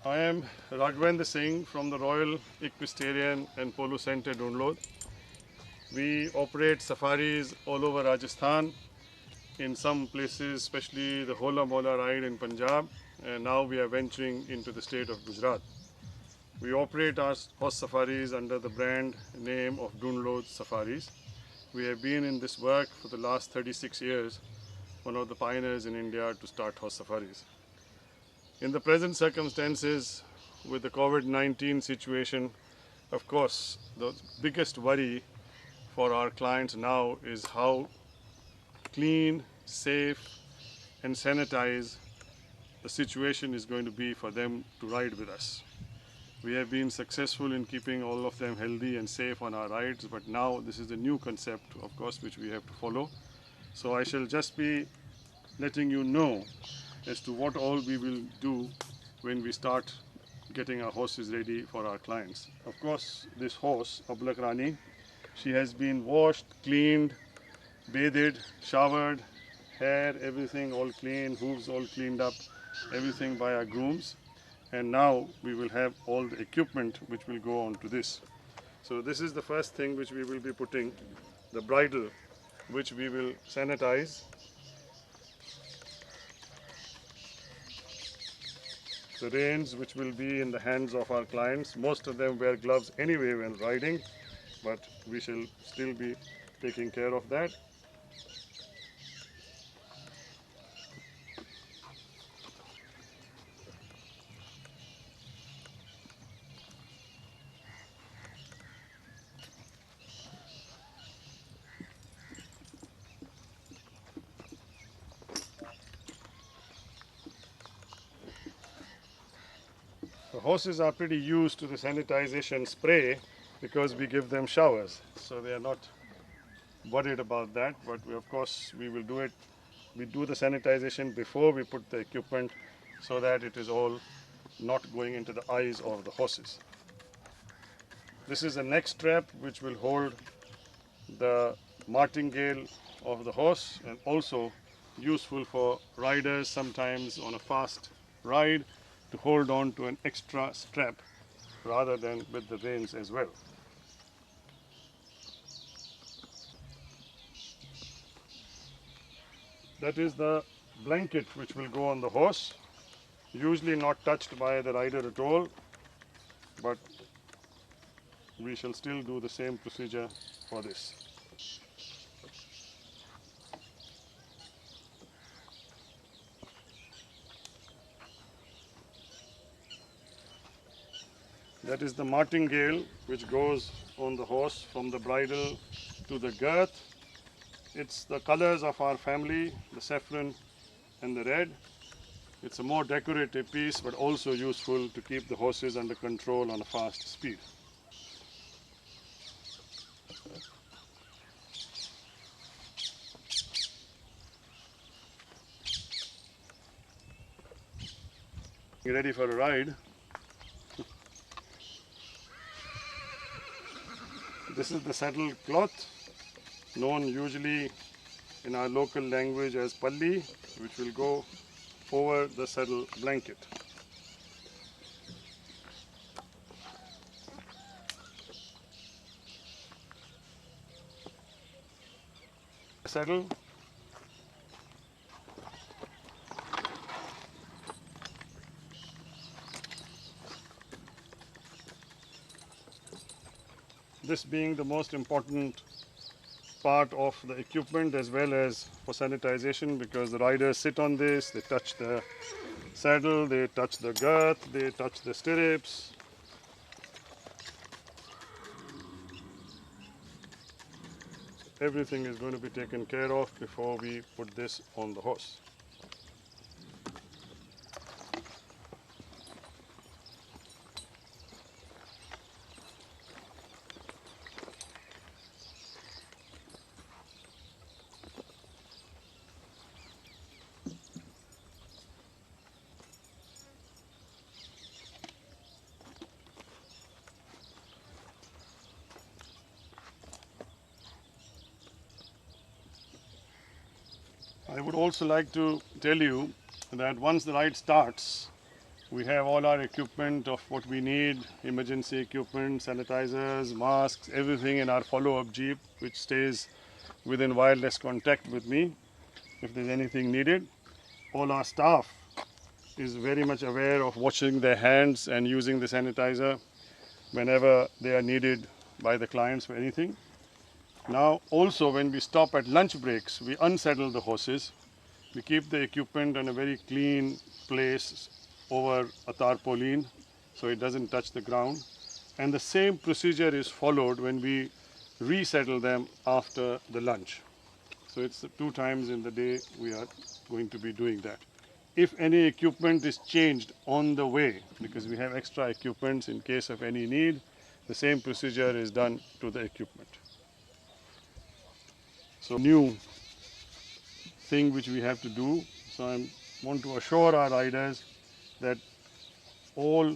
I am Raghvendra Singh from the Royal Equestrian and Polo Centre, Dundlod. We operate safaris all over Rajasthan, in some places, especially the Hola Mola ride in Punjab, and now we are venturing into the state of Gujarat. We operate our horse safaris under the brand name of Dundlod Safaris. We have been in this work for the last 36 years, one of the pioneers in India to start horse safaris. In the present circumstances with the COVID-19 situation, of course, the biggest worry for our clients now is how clean, safe and sanitized the situation is going to be for them to ride with us. We have been successful in keeping all of them healthy and safe on our rides, but now this is a new concept, of course, which we have to follow. So I shall just be letting you know as to what all we will do when we start getting our horses ready for our clients. Of course, this horse, Ablak Rani, she has been washed, cleaned, bathed, showered, hair, everything all clean, hooves all cleaned up, everything by our grooms. And now we will have all the equipment which will go on to this. So this is the first thing which we will be putting, the bridle, which we will sanitize. The reins which will be in the hands of our clients. Most of them wear gloves anyway when riding, but we shall still be taking care of that. The horses are pretty used to the sanitization spray because we give them showers, so they are not worried about that. But of course we will do it. We do the sanitization before we put the equipment so that it is all not going into the eyes of the horses. This is the neck strap which will hold the martingale of the horse and also useful for riders sometimes on a fast ride to hold on to an extra strap rather than with the reins as well. That is the blanket which will go on the horse, usually not touched by the rider at all, but we shall still do the same procedure for this. That is the martingale which goes on the horse from the bridle to the girth. It's the colors of our family, the saffron and the red. It's a more decorative piece but also useful to keep the horses under control on a fast speed. You ready for a ride? This is the saddle cloth, known usually in our local language as palli, which will go over the saddle blanket. Saddle. This being the most important part of the equipment as well as for sanitization, because the riders sit on this, they touch the saddle, they touch the girth, they touch the stirrups. Everything is going to be taken care of before we put this on the horse. I would also like to tell you that once the ride starts, We have all our equipment of what we need, emergency equipment, sanitizers, masks, everything in our follow-up jeep, which stays within wireless contact with me if there's anything needed. All our staff is very much aware of washing their hands and using the sanitizer whenever they are needed by the clients for anything. Now also when we stop at lunch breaks, we unsaddle the horses. We keep the equipment in a very clean place over a tarpaulin so it doesn't touch the ground. And the same procedure is followed when we resettle them after the lunch. So it's 2 times in the day we are going to be doing that. If any equipment is changed on the way, because we have extra equipments in case of any need, the same procedure is done to the equipment. So new thing which we have to do. So I want to assure our riders that all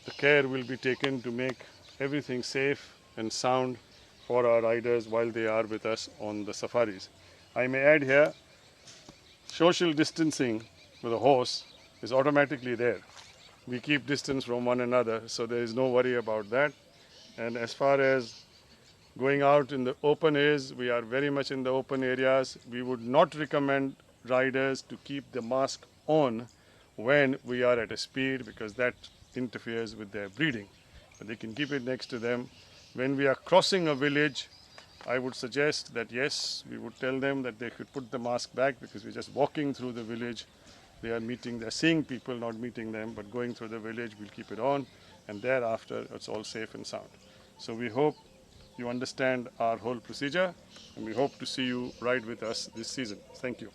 the care will be taken to make everything safe and sound for our riders while they are with us on the safaris. I may add here, social distancing with a horse is automatically there. We keep distance from one another, so there is no worry about that. And as far as going out in the open is, we are very much in the open areas. We would not recommend riders to keep the mask on when we are at a speed because that interferes with their breathing. But they can keep it next to them. When we are crossing a village, I would suggest that yes, we would tell them that they should put the mask back because we're just walking through the village. They're seeing people, not meeting them, but going through the village, we'll keep it on, and thereafter it's all safe and sound. So we hope you understand our whole procedure, and we hope to see you ride with us this season. Thank you.